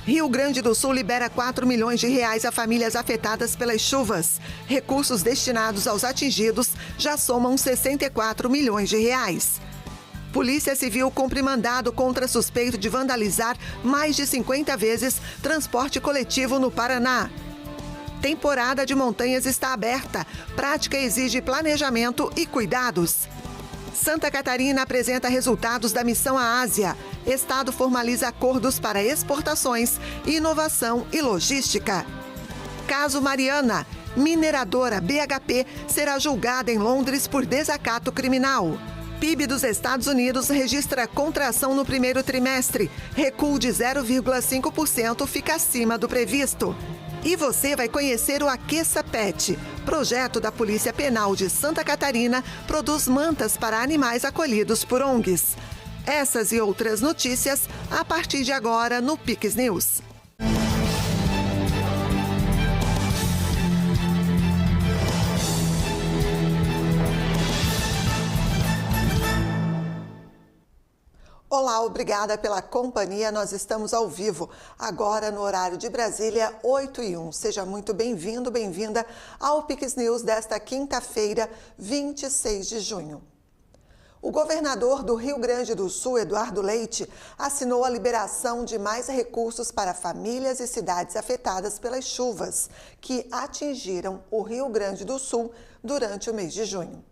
Rio Grande do Sul libera 4 milhões de reais a famílias afetadas pelas chuvas. Recursos destinados aos atingidos já somam 64 milhões de reais. Polícia Civil cumpre mandado contra suspeito de vandalizar mais de 50 vezes transporte coletivo no Paraná. Temporada de montanhas está aberta. Prática exige planejamento e cuidados. Santa Catarina apresenta resultados da missão à Ásia. Estado formaliza acordos para exportações, inovação e logística. Caso Mariana, mineradora BHP será julgada em Londres por desacato criminal. PIB dos Estados Unidos registra contração no primeiro trimestre. Recuo de 0,5% fica acima do previsto. E você vai conhecer o Aqueça Pet. Projeto da Polícia Penal de Santa Catarina produz mantas para animais acolhidos por ONGs. Essas e outras notícias a partir de agora no Pix News. Olá, obrigada pela companhia. Nós estamos ao vivo, agora no horário de Brasília, 8h01. Seja muito bem-vindo, bem-vinda ao Pix News desta quinta-feira, 26 de junho. O governador do Rio Grande do Sul, Eduardo Leite, assinou a liberação de mais recursos para famílias e cidades afetadas pelas chuvas que atingiram o Rio Grande do Sul durante o mês de junho.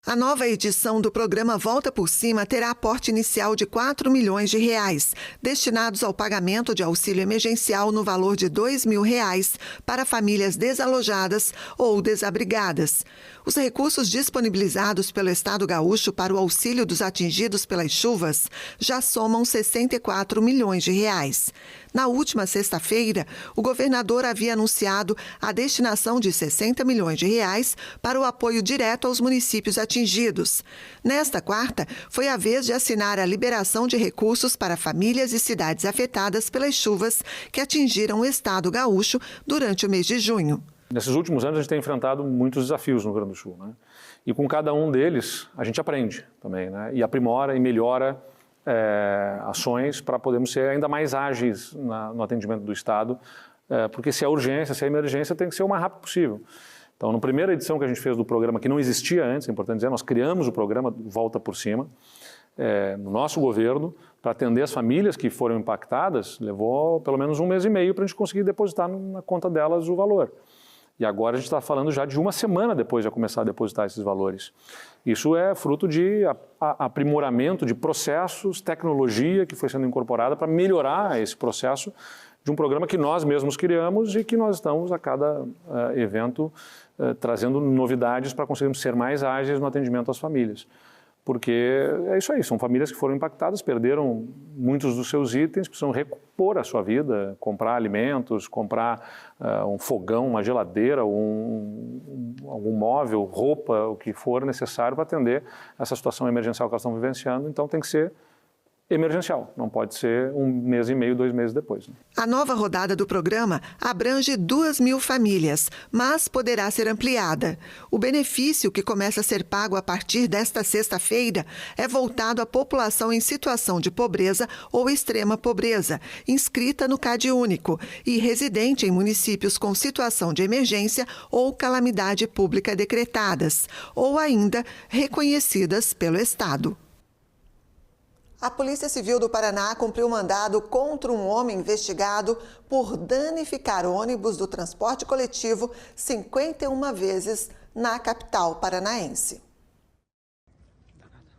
A nova edição do programa Volta por Cima terá aporte inicial de 4 milhões de reais, destinados ao pagamento de auxílio emergencial no valor de R$ 2.000 para famílias desalojadas ou desabrigadas. Os recursos disponibilizados pelo Estado gaúcho para o auxílio dos atingidos pelas chuvas já somam 64 milhões de reais. Na última sexta-feira, o governador havia anunciado a destinação de 60 milhões de reais para o apoio direto aos municípios atingidos. Nesta quarta, foi a vez de assinar a liberação de recursos para famílias e cidades afetadas pelas chuvas que atingiram o Estado gaúcho durante o mês de junho. Nesses últimos anos, a gente tem enfrentado muitos desafios no Rio Grande do Sul, né? E com cada um deles, a gente aprende também, né? E aprimora e melhora ações para podermos ser ainda mais ágeis no atendimento do Estado, porque se é urgência, se é emergência, tem que ser o mais rápido possível. Então, na primeira edição que a gente fez do programa, que não existia antes, é importante dizer, nós criamos o programa Volta por Cima, no nosso governo, para atender as famílias que foram impactadas, levou pelo menos 1 mês e meio para a gente conseguir depositar na conta delas o valor. E agora a gente está falando já de 1 semana depois de começar a depositar esses valores. Isso é fruto de aprimoramento de processos, tecnologia que foi sendo incorporada para melhorar esse processo de um programa que nós mesmos criamos e que nós estamos a cada evento trazendo novidades para conseguirmos ser mais ágeis no atendimento às famílias. Porque é isso aí, são famílias que foram impactadas, perderam muitos dos seus itens, precisam repor a sua vida, comprar alimentos, comprar um fogão, uma geladeira, algum móvel, roupa, o que for necessário para atender essa situação emergencial que elas estão vivenciando. Então tem que ser emergencial, não pode ser 1 mês e meio, 2 meses depois. Né? A nova rodada do programa abrange 2.000 famílias, mas poderá ser ampliada. O benefício, que começa a ser pago a partir desta sexta-feira, é voltado à população em situação de pobreza ou extrema pobreza, inscrita no CadÚnico e residente em municípios com situação de emergência ou calamidade pública decretadas, ou ainda reconhecidas pelo Estado. A Polícia Civil do Paraná cumpriu mandado contra um homem investigado por danificar ônibus do transporte coletivo 51 vezes na capital paranaense.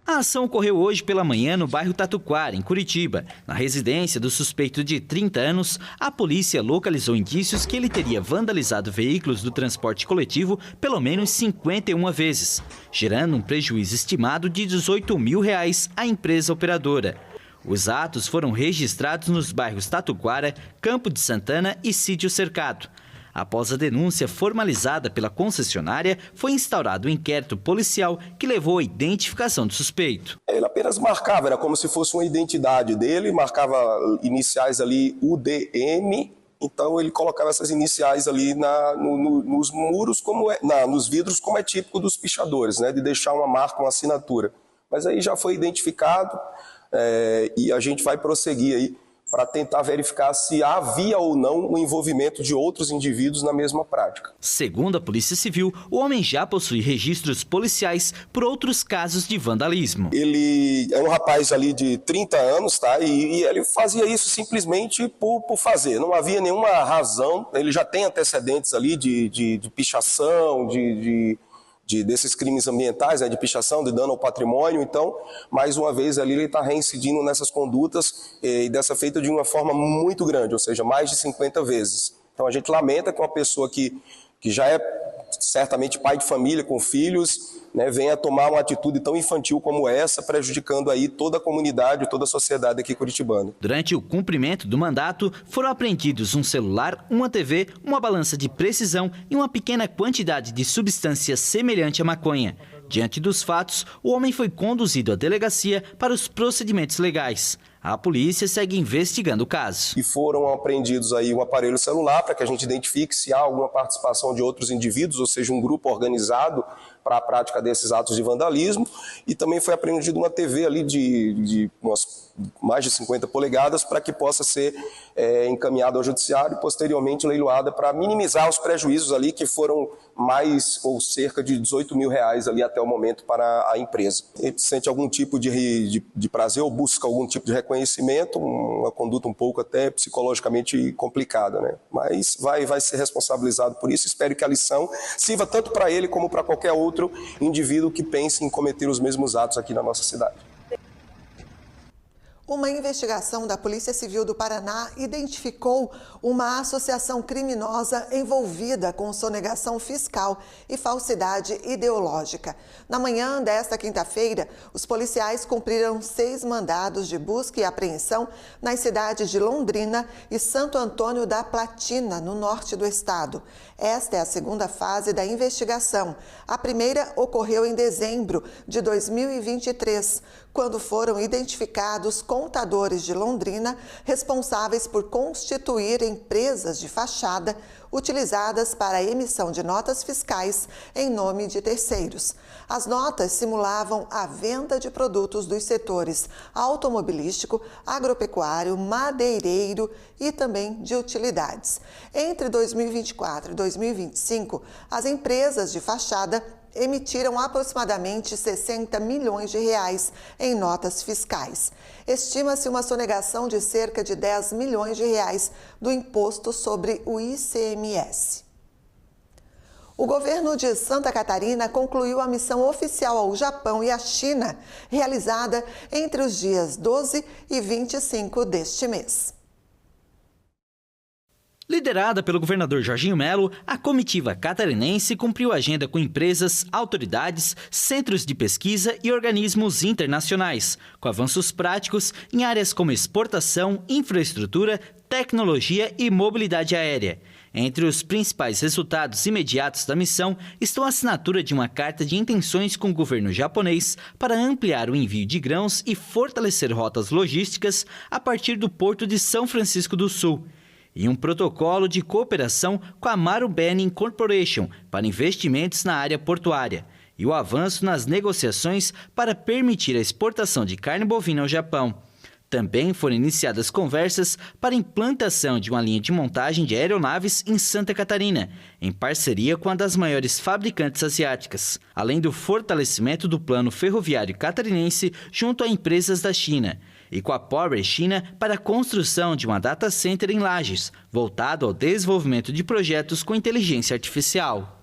A ação ocorreu hoje pela manhã no bairro Tatuquara, em Curitiba. Na residência do suspeito de 30 anos, a polícia localizou indícios que ele teria vandalizado veículos do transporte coletivo pelo menos 51 vezes, gerando um prejuízo estimado de R$ 18.000 à empresa operadora. Os atos foram registrados nos bairros Tatuquara, Campo de Santana e Sítio Cercado. Após a denúncia formalizada pela concessionária, foi instaurado um inquérito policial que levou à identificação do suspeito. Ele apenas marcava, era como se fosse uma identidade dele, marcava iniciais ali UDM, então ele colocava essas iniciais ali nos muros, nos vidros, como é típico dos pichadores, né, de deixar uma marca, uma assinatura. Mas aí já foi identificado e a gente vai prosseguir aí para tentar verificar se havia ou não o envolvimento de outros indivíduos na mesma prática. Segundo a Polícia Civil, o homem já possui registros policiais por outros casos de vandalismo. Ele é um rapaz ali de 30 anos, tá? E ele fazia isso simplesmente por fazer. Não havia nenhuma razão. Ele já tem antecedentes ali de pichação, desses crimes ambientais, né, de pichação, de dano ao patrimônio. Então, mais uma vez, ali ele está reincidindo nessas condutas e dessa feita de uma forma muito grande, ou seja, mais de 50 vezes. Então, a gente lamenta que uma pessoa que já é certamente pai de família, com filhos, né, venha tomar uma atitude tão infantil como essa, prejudicando aí toda a comunidade, toda a sociedade aqui curitibana. Durante o cumprimento do mandato, foram apreendidos um celular, uma TV, uma balança de precisão e uma pequena quantidade de substância semelhante à maconha. Diante dos fatos, o homem foi conduzido à delegacia para os procedimentos legais. A polícia segue investigando o caso. E foram apreendidos aí um aparelho celular para que a gente identifique se há alguma participação de outros indivíduos, ou seja, um grupo organizado para a prática desses atos de vandalismo. E também foi apreendida uma TV ali de umas mais de 50 polegadas para que possa ser encaminhada ao judiciário e posteriormente leiloada para minimizar os prejuízos ali que foram mais ou cerca de R$18 mil ali até o momento para a empresa. Ele sente algum tipo de prazer ou busca algum tipo de reconhecimento, uma conduta um pouco até psicologicamente complicada, né? Mas vai ser responsabilizado por isso. Espero que a lição sirva tanto para ele como para qualquer outro indivíduo que pense em cometer os mesmos atos aqui na nossa cidade. Uma investigação da Polícia Civil do Paraná identificou uma associação criminosa envolvida com sonegação fiscal e falsidade ideológica. Na manhã desta quinta-feira, os policiais cumpriram 6 mandados de busca e apreensão nas cidades de Londrina e Santo Antônio da Platina, no norte do estado. Esta é a segunda fase da investigação. A primeira ocorreu em dezembro de 2023, quando foram identificados contadores de Londrina responsáveis por constituir empresas de fachada utilizadas para a emissão de notas fiscais em nome de terceiros. As notas simulavam a venda de produtos dos setores automobilístico, agropecuário, madeireiro e também de utilidades. Entre 2024 e 2025, as empresas de fachada emitiram aproximadamente R$60 milhões em notas fiscais. Estima-se uma sonegação de cerca de R$10 milhões do imposto sobre o ICMS. O governo de Santa Catarina concluiu a missão oficial ao Japão e à China, realizada entre os dias 12 e 25 deste mês. Liderada pelo governador Jorginho Melo, a comitiva catarinense cumpriu agenda com empresas, autoridades, centros de pesquisa e organismos internacionais, com avanços práticos em áreas como exportação, infraestrutura, tecnologia e mobilidade aérea. Entre os principais resultados imediatos da missão estão a assinatura de uma carta de intenções com o governo japonês para ampliar o envio de grãos e fortalecer rotas logísticas a partir do Porto de São Francisco do Sul, e um protocolo de cooperação com a Marubeni Corporation para investimentos na área portuária, e o avanço nas negociações para permitir a exportação de carne bovina ao Japão. Também foram iniciadas conversas para a implantação de uma linha de montagem de aeronaves em Santa Catarina, em parceria com uma das maiores fabricantes asiáticas, além do fortalecimento do plano ferroviário catarinense junto a empresas da China, e com a Power China para a construção de uma data center em Lages, voltado ao desenvolvimento de projetos com inteligência artificial.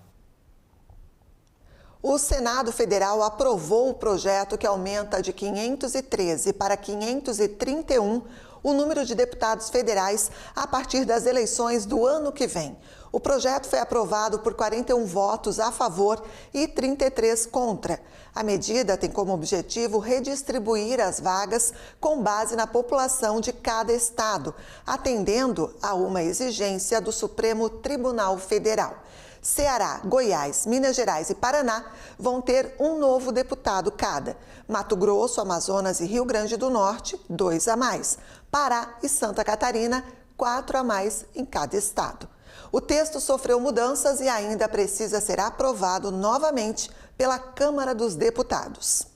O Senado Federal aprovou o projeto que aumenta de 513 para 531 o número de deputados federais a partir das eleições do ano que vem. O projeto foi aprovado por 41 votos a favor e 33 contra. A medida tem como objetivo redistribuir as vagas com base na população de cada estado, atendendo a uma exigência do Supremo Tribunal Federal. Ceará, Goiás, Minas Gerais e Paraná vão ter um novo deputado cada. Mato Grosso, Amazonas e Rio Grande do Norte, 2 a mais. Pará e Santa Catarina, 4 a mais em cada estado. O texto sofreu mudanças e ainda precisa ser aprovado novamente pela Câmara dos Deputados.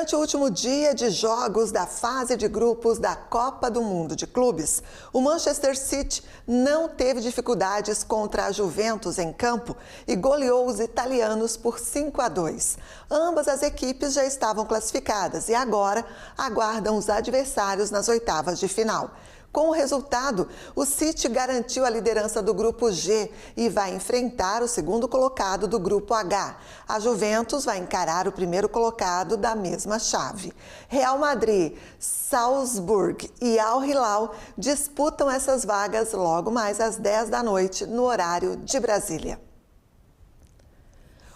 Durante o último dia de jogos da fase de grupos da Copa do Mundo de Clubes, o Manchester City não teve dificuldades contra a Juventus em campo e goleou os italianos por 5-2. Ambas as equipes já estavam classificadas e agora aguardam os adversários nas oitavas de final. Com o resultado, o City garantiu a liderança do Grupo G e vai enfrentar o segundo colocado do Grupo H. A Juventus vai encarar o primeiro colocado da mesma chave. Real Madrid, Salzburg e Al Hilal disputam essas vagas logo mais às 10 da noite, no horário de Brasília.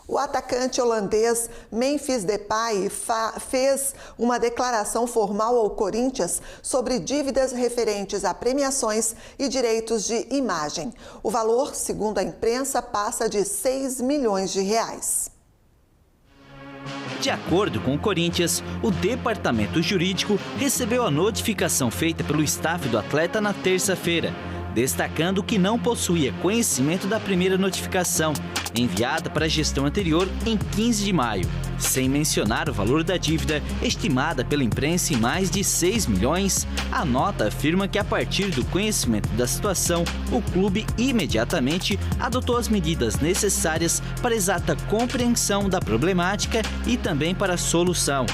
O atacante holandês Memphis Depay fez uma declaração formal ao Corinthians sobre dívidas referentes a premiações e direitos de imagem. O valor, segundo a imprensa, passa de 6 milhões de reais. De acordo com o Corinthians, o departamento jurídico recebeu a notificação feita pelo staff do atleta na terça-feira, destacando que não possuía conhecimento da primeira notificação, enviada para a gestão anterior em 15 de maio, sem mencionar o valor da dívida, estimada pela imprensa em mais de 6 milhões. A nota afirma que, a partir do conhecimento da situação, o clube imediatamente adotou as medidas necessárias para a exata compreensão da problemática e também para a solução.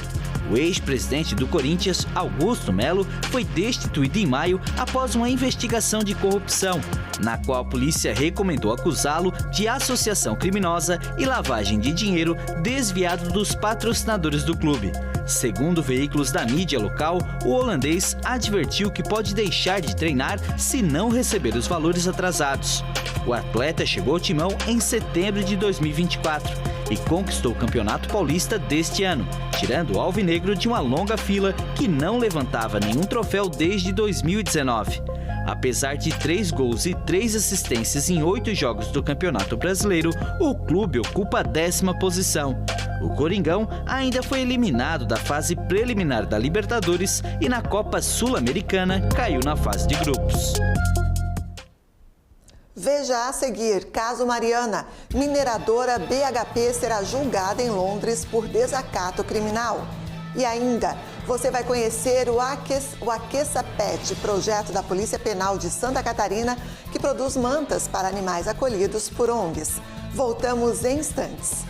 O ex-presidente do Corinthians, Augusto Melo, foi destituído em maio após uma investigação de corrupção, na qual a polícia recomendou acusá-lo de associação criminosa e lavagem de dinheiro desviado dos patrocinadores do clube. Segundo veículos da mídia local, o holandês advertiu que pode deixar de treinar se não receber os valores atrasados. O atleta chegou ao timão em setembro de 2024 e conquistou o Campeonato Paulista deste ano, tirando o alvinegro de uma longa fila que não levantava nenhum troféu desde 2019. Apesar de 3 gols e 3 assistências em 8 jogos do Campeonato Brasileiro, o clube ocupa a 10ª posição. O Coringão ainda foi eliminado da fase preliminar da Libertadores e na Copa Sul-Americana caiu na fase de grupos. Veja a seguir, caso Mariana. Mineradora BHP será julgada em Londres por desacato criminal. E ainda, você vai conhecer o Aqueça Pet, projeto da Polícia Penal de Santa Catarina, que produz mantas para animais acolhidos por ONGs. Voltamos em instantes.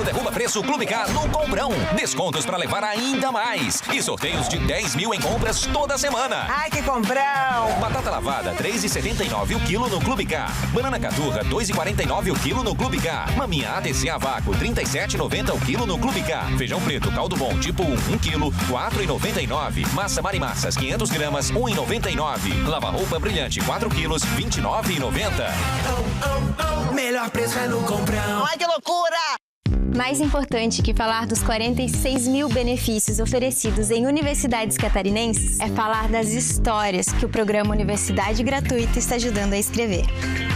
Derruba preço Clube Car no Comprão. Descontos para levar ainda mais. E sorteios de 10 mil em compras toda semana. Ai, que comprão! Batata lavada, R$ 3,79 o quilo no Clube Car. Banana caturra, R$ 2,49 o quilo no Clube Car. Maminha ADC a vácuo, R$ 37,90 o quilo no Clube Car. Feijão preto caldo bom tipo 1 quilo, R$ 4,99. Massa Marimassas, 500 gramas, R$ 1,99. Lava-roupa brilhante, 4 quilos, R$ 29,90. Melhor preço é no Comprão. Ai, que loucura! Mais importante que falar dos 46 mil benefícios oferecidos em universidades catarinenses é falar das histórias que o programa Universidade Gratuita está ajudando a escrever.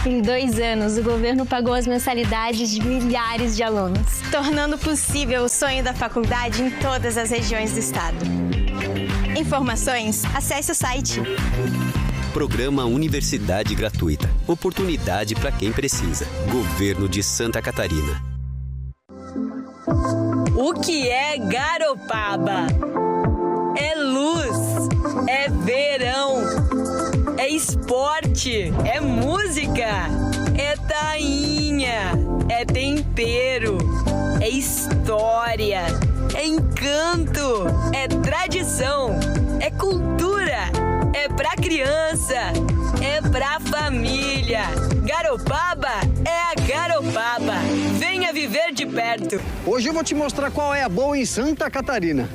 Em 2 anos, o governo pagou as mensalidades de milhares de alunos, tornando possível o sonho da faculdade em todas as regiões do estado. Informações? Acesse o site. Programa Universidade Gratuita. Oportunidade para quem precisa. Governo de Santa Catarina. O que é Garopaba? É luz, é verão, é esporte, é música, é tainha, é tempero, é história, é encanto, é tradição, é cultura, é pra criança, é pra família. Garopaba é a Garopaba. Venha viver de perto. Hoje eu vou te mostrar qual é a boa em Santa Catarina.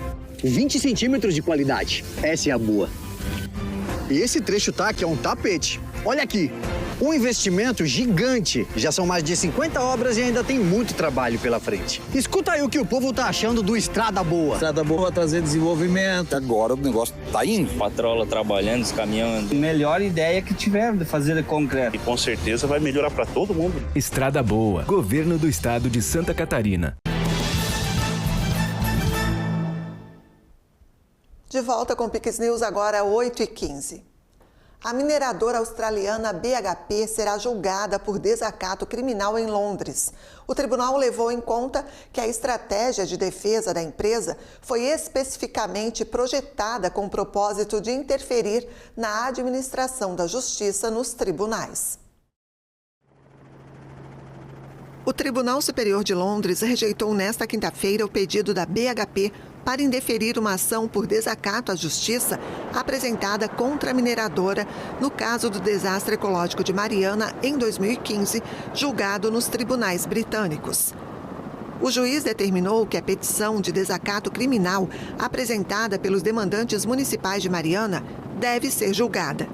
20 centímetros de qualidade. Essa é a boa. E esse trecho tá aqui, é um tapete. Olha aqui, um investimento gigante. Já são mais de 50 obras e ainda tem muito trabalho pela frente. Escuta aí o que o povo tá achando do Estrada Boa. Estrada Boa vai trazer desenvolvimento. Agora o negócio tá indo. Patrola trabalhando, os caminhões. Melhor ideia que tiver de fazer de concreto. E com certeza vai melhorar para todo mundo. Estrada Boa, Governo do Estado de Santa Catarina. De volta com o Pix News, agora 8h15. A mineradora australiana BHP será julgada por desacato criminal em Londres. O tribunal levou em conta que a estratégia de defesa da empresa foi especificamente projetada com o propósito de interferir na administração da justiça nos tribunais. O Tribunal Superior de Londres rejeitou nesta quinta-feira o pedido da BHP para indeferir uma ação por desacato à justiça apresentada contra a mineradora no caso do desastre ecológico de Mariana em 2015, julgado nos tribunais britânicos. O juiz determinou que a petição de desacato criminal apresentada pelos demandantes municipais de Mariana deve ser julgada.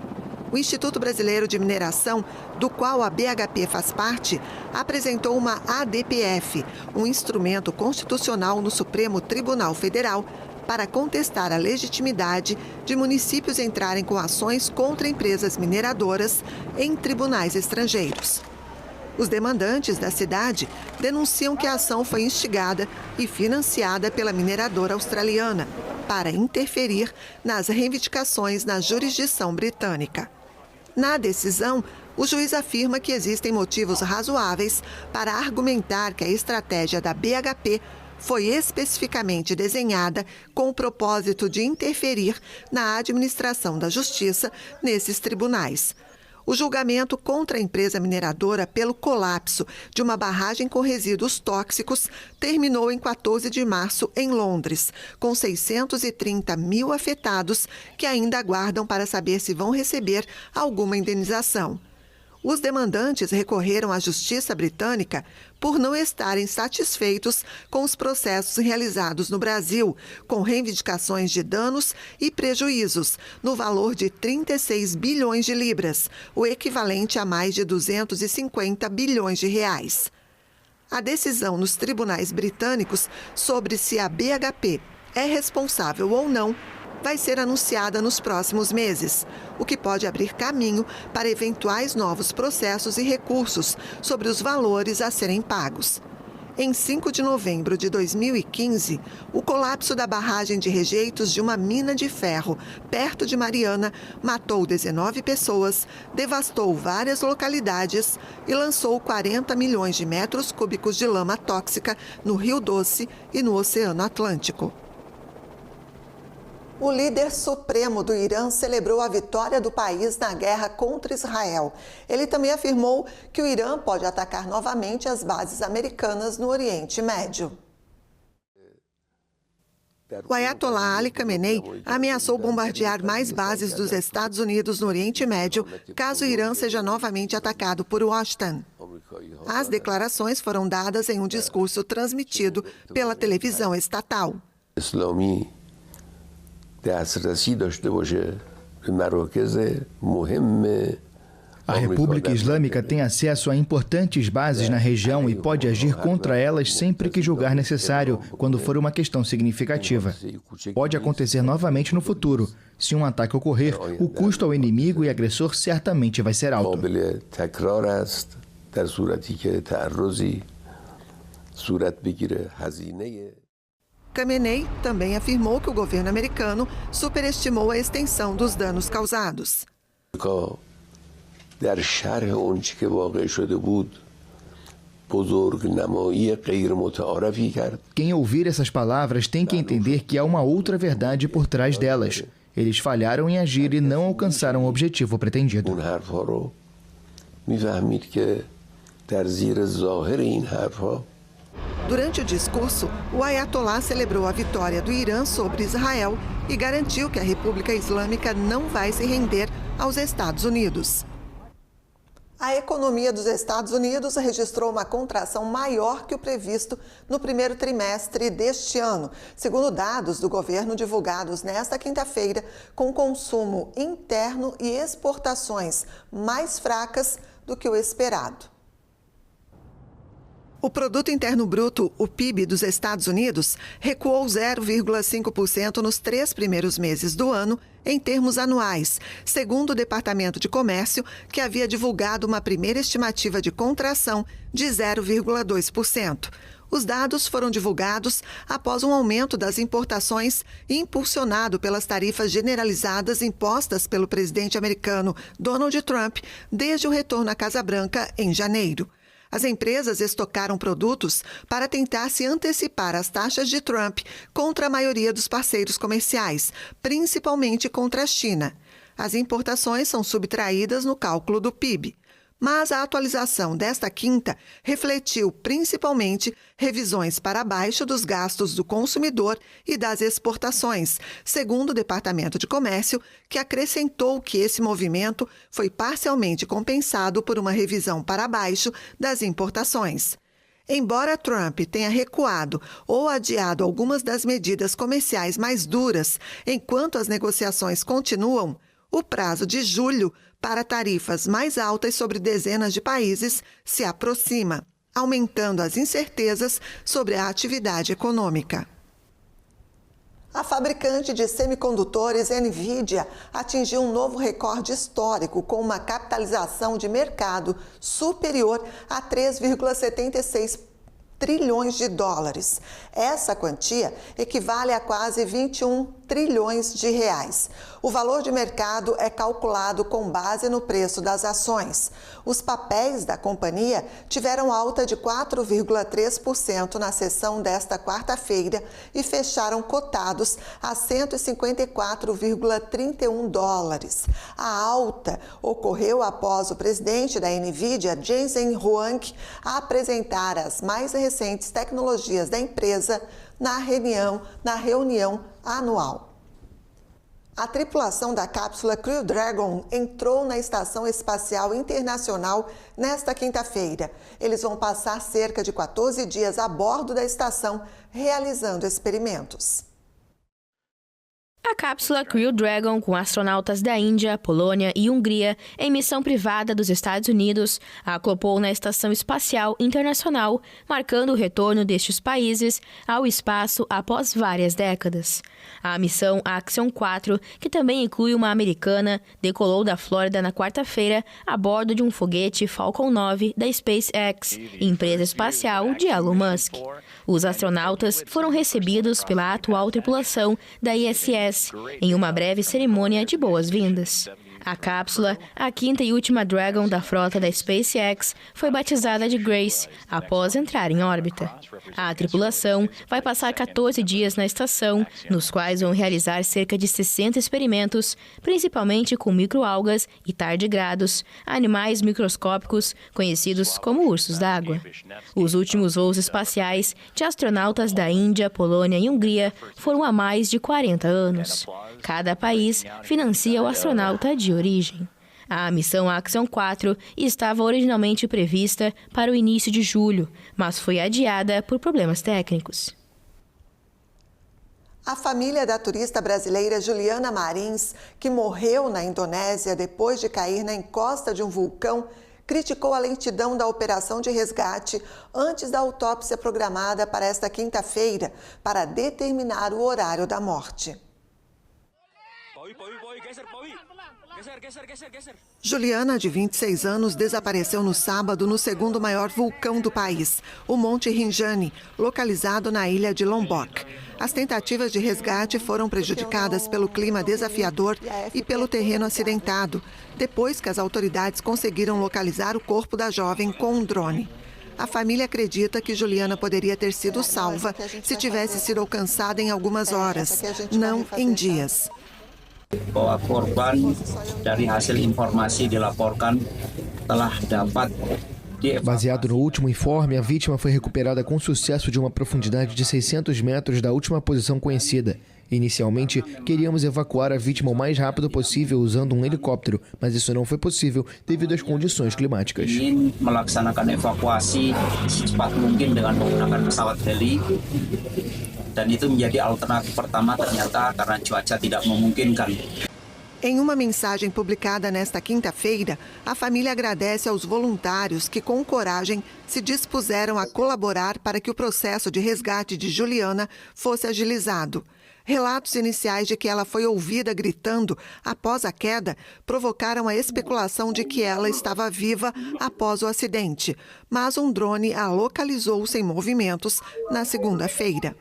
O Instituto Brasileiro de Mineração, do qual a BHP faz parte, apresentou uma ADPF, um instrumento constitucional no Supremo Tribunal Federal, para contestar a legitimidade de municípios entrarem com ações contra empresas mineradoras em tribunais estrangeiros. Os demandantes da cidade denunciam que a ação foi instigada e financiada pela mineradora australiana para interferir nas reivindicações na jurisdição britânica. Na decisão, o juiz afirma que existem motivos razoáveis para argumentar que a estratégia da BHP foi especificamente desenhada com o propósito de interferir na administração da justiça nesses tribunais. O julgamento contra a empresa mineradora pelo colapso de uma barragem com resíduos tóxicos terminou em 14 de março em Londres, com 630 mil afetados que ainda aguardam para saber se vão receber alguma indenização. Os demandantes recorreram à Justiça Britânica por não estarem satisfeitos com os processos realizados no Brasil, com reivindicações de danos e prejuízos no valor de 36 bilhões de libras, o equivalente a mais de 250 bilhões de reais. A decisão nos tribunais britânicos sobre se a BHP é responsável ou não vai ser anunciada nos próximos meses, o que pode abrir caminho para eventuais novos processos e recursos sobre os valores a serem pagos. Em 5 de novembro de 2015, o colapso da barragem de rejeitos de uma mina de ferro perto de Mariana matou 19 pessoas, devastou várias localidades e lançou 40 milhões de metros cúbicos de lama tóxica no Rio Doce e no Oceano Atlântico. O líder supremo do Irã celebrou a vitória do país na guerra contra Israel. Ele também afirmou que o Irã pode atacar novamente as bases americanas no Oriente Médio. O Ayatollah Ali Khamenei ameaçou bombardear mais bases dos Estados Unidos no Oriente Médio caso o Irã seja novamente atacado por Washington. As declarações foram dadas em um discurso transmitido pela televisão estatal. A República Islâmica tem acesso a importantes bases na região e pode agir contra elas sempre que julgar necessário, quando for uma questão significativa. Pode acontecer novamente no futuro. Se um ataque ocorrer, o custo ao inimigo e agressor certamente vai ser alto. Khamenei também afirmou que o governo americano superestimou a extensão dos danos causados. Quem ouvir essas palavras tem que entender que há uma outra verdade por trás delas. Eles falharam em agir e não alcançaram o objetivo pretendido. Durante o discurso, o Ayatollah celebrou a vitória do Irã sobre Israel e garantiu que a República Islâmica não vai se render aos Estados Unidos. A economia dos Estados Unidos registrou uma contração maior que o previsto no primeiro trimestre deste ano, segundo dados do governo divulgados nesta quinta-feira, com consumo interno e exportações mais fracas do que o esperado. O Produto Interno Bruto, o PIB dos Estados Unidos, recuou 0,5% nos 3 primeiros meses do ano, em termos anuais, segundo o Departamento de Comércio, que havia divulgado uma primeira estimativa de contração de 0,2%. Os dados foram divulgados após um aumento das importações impulsionado pelas tarifas generalizadas impostas pelo presidente americano Donald Trump desde o retorno à Casa Branca em janeiro. As empresas estocaram produtos para tentar se antecipar às taxas de Trump contra a maioria dos parceiros comerciais, principalmente contra a China. As importações são subtraídas no cálculo do PIB. Mas a atualização desta quinta refletiu principalmente revisões para baixo dos gastos do consumidor e das exportações, segundo o Departamento de Comércio, que acrescentou que esse movimento foi parcialmente compensado por uma revisão para baixo das importações. Embora Trump tenha recuado ou adiado algumas das medidas comerciais mais duras enquanto as negociações continuam, o prazo de julho para tarifas mais altas sobre dezenas de países se aproxima, aumentando as incertezas sobre a atividade econômica. A fabricante de semicondutores NVIDIA atingiu um novo recorde histórico com uma capitalização de mercado superior a 3,76 trilhões de dólares. Essa quantia equivale a quase 21 trilhões de reais. O valor de mercado é calculado com base no preço das ações. Os papéis da companhia tiveram alta de 4,3% na sessão desta quarta-feira e fecharam cotados a 154,31 dólares. A alta ocorreu após o presidente da NVIDIA, Jensen Huang, apresentar as mais recentes tecnologias da empresa na reunião anual. A tripulação da cápsula Crew Dragon entrou na Estação Espacial Internacional nesta quinta-feira. Eles vão passar cerca de 14 dias a bordo da estação, realizando experimentos. A cápsula Crew Dragon, com astronautas da Índia, Polônia e Hungria, em missão privada dos Estados Unidos, acoplou na Estação Espacial Internacional, marcando o retorno destes países ao espaço após várias décadas. A missão Axiom 4, que também inclui uma americana, decolou da Flórida na quarta-feira a bordo de um foguete Falcon 9 da SpaceX, empresa espacial de Elon Musk. Os astronautas foram recebidos pela atual tripulação da ISS em uma breve cerimônia de boas-vindas. A cápsula, a quinta e última Dragon da frota da SpaceX, foi batizada de Grace após entrar em órbita. A tripulação vai passar 14 dias na estação, nos quais vão realizar cerca de 60 experimentos, principalmente com microalgas e tardigrados, animais microscópicos conhecidos como ursos d'água. Os últimos voos espaciais de astronautas da Índia, Polônia e Hungria foram há mais de 40 anos. Cada país financia o astronauta de origem. A missão Axiom 4 estava originalmente prevista para o início de julho, mas foi adiada por problemas técnicos. A família da turista brasileira Juliana Marins, que morreu na Indonésia depois de cair na encosta de um vulcão, criticou a lentidão da operação de resgate antes da autópsia programada para esta quinta-feira, para determinar o horário da morte. Juliana, de 26 anos, desapareceu no sábado no segundo maior vulcão do país, o Monte Rinjani, localizado na ilha de Lombok. As tentativas de resgate foram prejudicadas pelo clima desafiador e pelo terreno acidentado, depois que as autoridades conseguiram localizar o corpo da jovem com um drone. A família acredita que Juliana poderia ter sido salva se tivesse sido alcançada em algumas horas, não em dias. Bahwa korban dari hasil informasi dilaporkan telah dapat. Baseado no último informe, a vítima foi recuperada com sucesso de uma profundidade de 600 metros da última posição conhecida. Inicialmente, queríamos evacuar a vítima o mais rápido possível usando um helicóptero, mas isso não foi possível devido às condições climáticas. Ingin melaksanakan evakuasi secepat mungkin dengan menggunakan pesawat heli. Dan itu menjadi alternatif pertama ternyata karena cuaca tidak memungkinkan. Em uma mensagem publicada nesta quinta-feira, a família agradece aos voluntários que, com coragem, se dispuseram a colaborar para que o processo de resgate de Juliana fosse agilizado. Relatos iniciais de que ela foi ouvida gritando após a queda provocaram a especulação de que ela estava viva após o acidente, mas um drone a localizou sem movimentos na segunda-feira.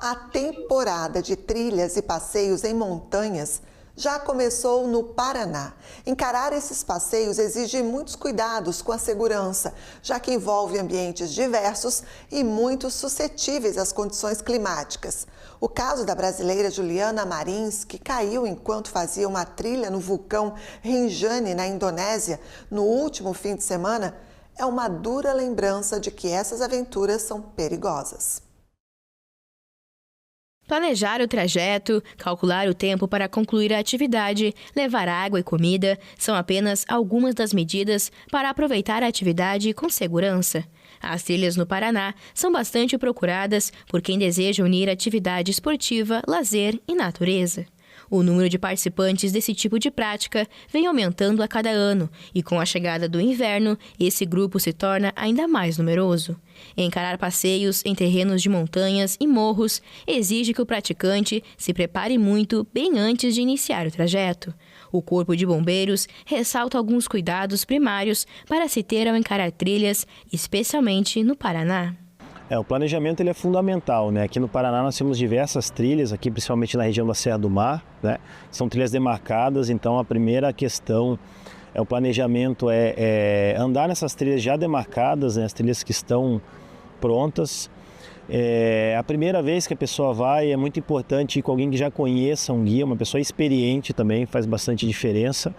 A temporada de trilhas e passeios em montanhas já começou no Paraná. Encarar esses passeios exige muitos cuidados com a segurança, já que envolve ambientes diversos e muito suscetíveis às condições climáticas. O caso da brasileira Juliana Marins, que caiu enquanto fazia uma trilha no vulcão Rinjani, na Indonésia, no último fim de semana, é uma dura lembrança de que essas aventuras são perigosas. Planejar o trajeto, calcular o tempo para concluir a atividade, levar água e comida são apenas algumas das medidas para aproveitar a atividade com segurança. As trilhas no Paraná são bastante procuradas por quem deseja unir atividade esportiva, lazer e natureza. O número de participantes desse tipo de prática vem aumentando a cada ano e, com a chegada do inverno, esse grupo se torna ainda mais numeroso. Encarar passeios em terrenos de montanhas e morros exige que o praticante se prepare muito bem antes de iniciar o trajeto. O Corpo de Bombeiros ressalta alguns cuidados primários para se ter ao encarar trilhas, especialmente no Paraná. O planejamento ele é fundamental, né? Aqui no Paraná nós temos diversas trilhas, aqui principalmente na região da Serra do Mar, né? São trilhas demarcadas, então a primeira questão é o planejamento andar nessas trilhas já demarcadas, né? As trilhas que estão prontas. A primeira vez que a pessoa vai é muito importante ir com alguém que já conheça um guia, uma pessoa experiente também, faz bastante diferença.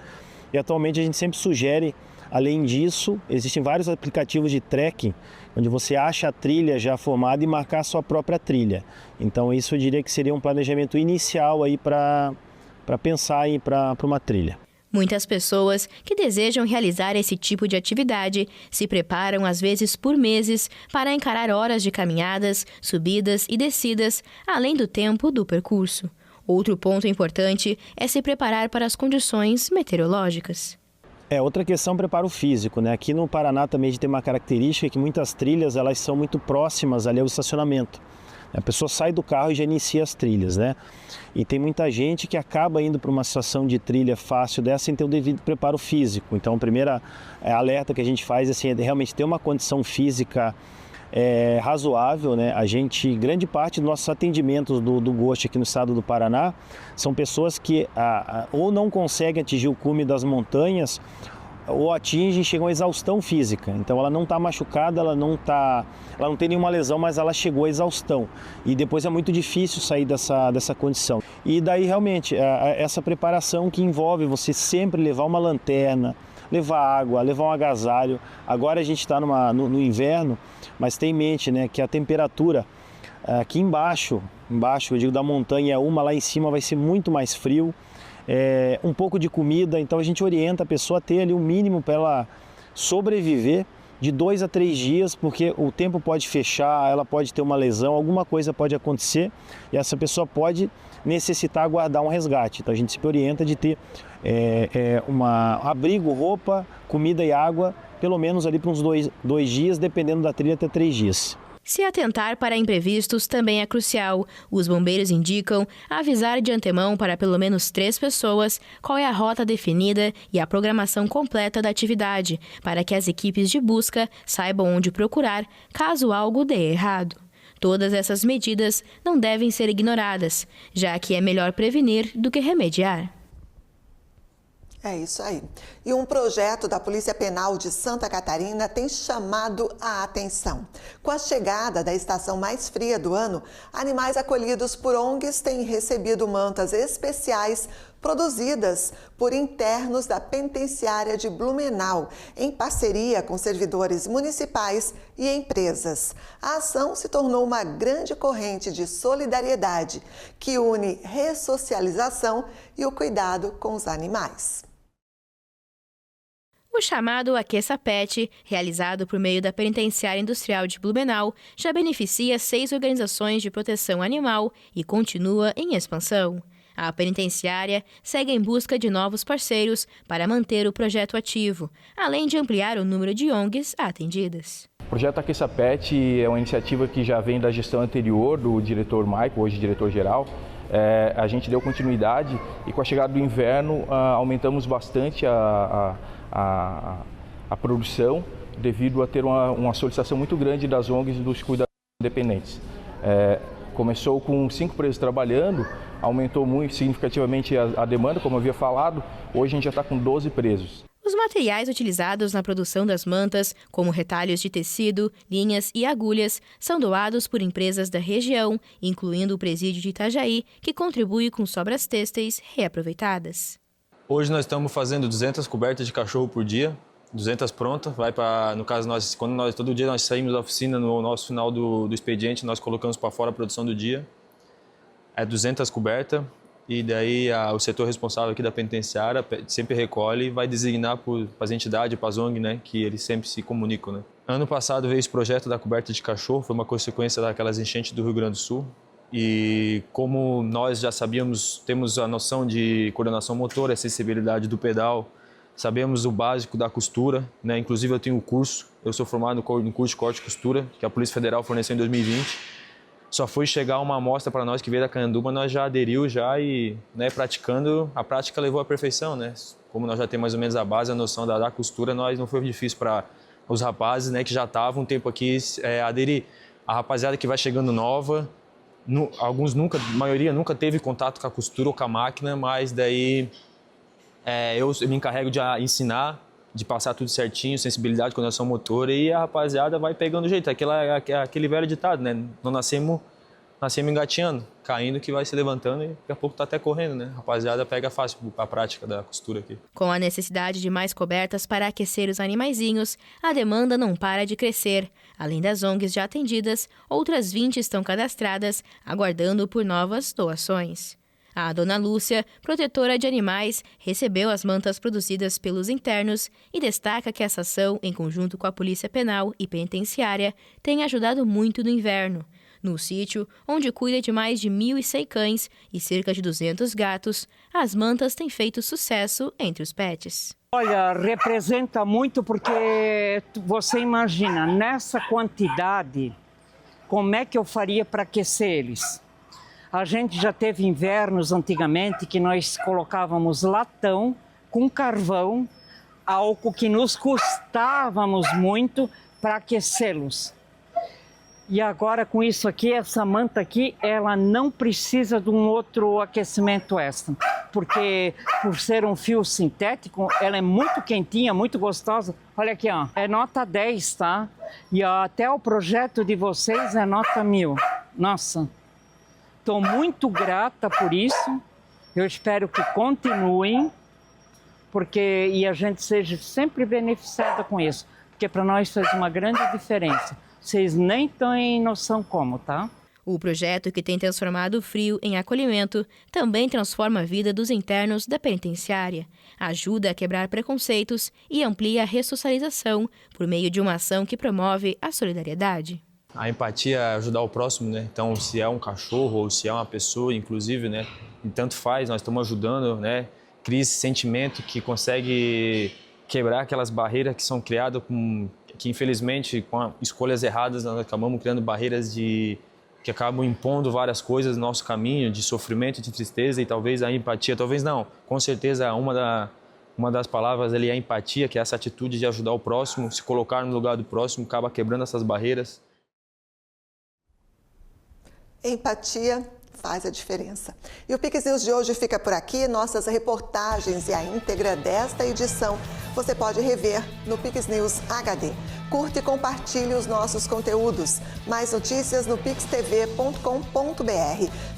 E atualmente a gente sempre sugere, além disso, existem vários aplicativos de trekking, onde você acha a trilha já formada e marcar a sua própria trilha. Então isso eu diria que seria um planejamento inicial aí para pensar em ir para uma trilha. Muitas pessoas que desejam realizar esse tipo de atividade se preparam às vezes por meses para encarar horas de caminhadas, subidas e descidas, além do tempo do percurso. Outro ponto importante é se preparar para as condições meteorológicas. Outra questão é o preparo físico, né? Aqui no Paraná também a gente tem uma característica que muitas trilhas elas são muito próximas ali ao estacionamento. A pessoa sai do carro e já inicia as trilhas, né? E tem muita gente que acaba indo para uma situação de trilha fácil dessa sem ter o devido preparo físico. Então a primeira alerta que a gente faz assim, é realmente ter uma condição física razoável, né? Grande parte dos nossos atendimentos do GOST aqui no estado do Paraná são pessoas que ou não conseguem atingir o cume das montanhas ou atingem e chegam à exaustão física. Então ela não está machucada, ela não tem nenhuma lesão, mas ela chegou à exaustão. E depois é muito difícil sair dessa condição. E daí realmente essa preparação que envolve você sempre levar uma lanterna, levar água, levar um agasalho. Agora a gente está no inverno, mas tem em mente, né, que a temperatura aqui embaixo, eu digo da montanha é uma, lá em cima vai ser muito mais frio. Um pouco de comida, então a gente orienta a pessoa a ter ali o mínimo para ela sobreviver de 2 a 3 dias, porque o tempo pode fechar, ela pode ter uma lesão, alguma coisa pode acontecer e essa pessoa pode necessitar aguardar um resgate. Então a gente se orienta de ter abrigo, roupa, comida e água, pelo menos ali para uns 2 dias, dependendo da trilha até 3 dias. Se atentar para imprevistos também é crucial. Os bombeiros indicam avisar de antemão para pelo menos 3 pessoas qual é a rota definida e a programação completa da atividade, para que as equipes de busca saibam onde procurar caso algo dê errado. Todas essas medidas não devem ser ignoradas, já que é melhor prevenir do que remediar. É isso aí. E um projeto da Polícia Penal de Santa Catarina tem chamado a atenção. Com a chegada da estação mais fria do ano, animais acolhidos por ONGs têm recebido mantas especiais produzidas por internos da penitenciária de Blumenau, em parceria com servidores municipais e empresas. A ação se tornou uma grande corrente de solidariedade que une ressocialização e o cuidado com os animais. O chamado Aqueça Pet, realizado por meio da Penitenciária Industrial de Blumenau, já beneficia 6 organizações de proteção animal e continua em expansão. A penitenciária segue em busca de novos parceiros para manter o projeto ativo, além de ampliar o número de ONGs atendidas. O projeto Aqueça Pet é uma iniciativa que já vem da gestão anterior do diretor Maico, hoje diretor-geral. A gente deu continuidade e com a chegada do inverno aumentamos bastante a produção devido a ter uma solicitação muito grande das ONGs e dos cuidadores independentes. Começou com 5 presos trabalhando, aumentou muito significativamente a demanda, como eu havia falado, hoje a gente já está com 12 presos. Os materiais utilizados na produção das mantas, como retalhos de tecido, linhas e agulhas, são doados por empresas da região, incluindo o presídio de Itajaí, que contribui com sobras têxteis reaproveitadas. Hoje nós estamos fazendo 200 cobertas de cachorro por dia, 200 prontas, vai para, no caso todo dia nós saímos da oficina, no nosso final do expediente, nós colocamos para fora a produção do dia. 200 cobertas. E daí o setor responsável aqui da penitenciária sempre recolhe e vai designar para as entidades, para as ONG, né, que eles sempre se comunicam. Né. Ano passado veio esse projeto da coberta de cachorro, foi uma consequência daquelas enchentes do Rio Grande do Sul. E como nós já sabíamos, temos a noção de coordenação motora, acessibilidade do pedal, sabemos o básico da costura, né, inclusive eu tenho um curso, eu sou formado no curso de corte e costura, que a Polícia Federal forneceu em 2020. Só foi chegar uma amostra para nós que veio da Canduba, nós já aderiu já e, né, praticando, a prática levou à perfeição, né? Como nós já temos mais ou menos a base, a noção da costura, nós não foi difícil para os rapazes, né, que já estavam um tempo aqui aderir. A rapaziada que vai chegando nova, a maioria nunca teve contato com a costura ou com a máquina, mas daí eu me encarrego de ensinar, de passar tudo certinho, sensibilidade, coordenação motora, e a rapaziada vai pegando o jeito. Aquele velho ditado, né? Não nascemos engateando, caindo que vai se levantando e daqui a pouco tá até correndo, né? A rapaziada pega fácil a prática da costura aqui. Com a necessidade de mais cobertas para aquecer os animaizinhos, a demanda não para de crescer. Além das ONGs já atendidas, outras 20 estão cadastradas, aguardando por novas doações. A dona Lúcia, protetora de animais, recebeu as mantas produzidas pelos internos e destaca que essa ação, em conjunto com a Polícia Penal e Penitenciária, tem ajudado muito no inverno. No sítio, onde cuida de mais de 1.100 cães e cerca de 200 gatos, as mantas têm feito sucesso entre os pets. Olha, representa muito porque você imagina, nessa quantidade, como é que eu faria para aquecer eles? A gente já teve invernos antigamente que nós colocávamos latão com carvão, álcool que nos custávamos muito para aquecê-los. E agora com isso aqui, essa manta aqui, ela não precisa de um outro aquecimento extra. Porque por ser um fio sintético, ela é muito quentinha, muito gostosa. Olha aqui, ó, é nota 10, tá? E até o projeto de vocês é nota 1000. Nossa! Estou muito grata por isso, eu espero que continuem, e a gente seja sempre beneficiada com isso, porque para nós faz uma grande diferença. Vocês nem têm noção como, tá? O projeto, que tem transformado o frio em acolhimento, também transforma a vida dos internos da penitenciária, ajuda a quebrar preconceitos e amplia a ressocialização por meio de uma ação que promove a solidariedade. A empatia é ajudar o próximo, né? Então, se é um cachorro ou se é uma pessoa, inclusive, né? E tanto faz, nós estamos ajudando, né? Cria esse sentimento que consegue quebrar aquelas barreiras que são criadas que infelizmente, com escolhas erradas, nós acabamos criando barreiras que acabam impondo várias coisas no nosso caminho, de sofrimento, de tristeza, e talvez a empatia, talvez não, com certeza uma das palavras ali é a empatia, que é essa atitude de ajudar o próximo, se colocar no lugar do próximo, acaba quebrando essas barreiras. Empatia faz a diferença. E o Pix News de hoje fica por aqui. Nossas reportagens e a íntegra desta edição você pode rever no Pix News HD. Curta e compartilhe os nossos conteúdos. Mais notícias no pixtv.com.br.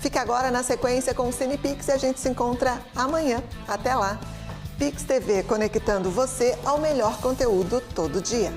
Fica agora na sequência com o CinePix e a gente se encontra amanhã. Até lá. Pix TV, conectando você ao melhor conteúdo todo dia.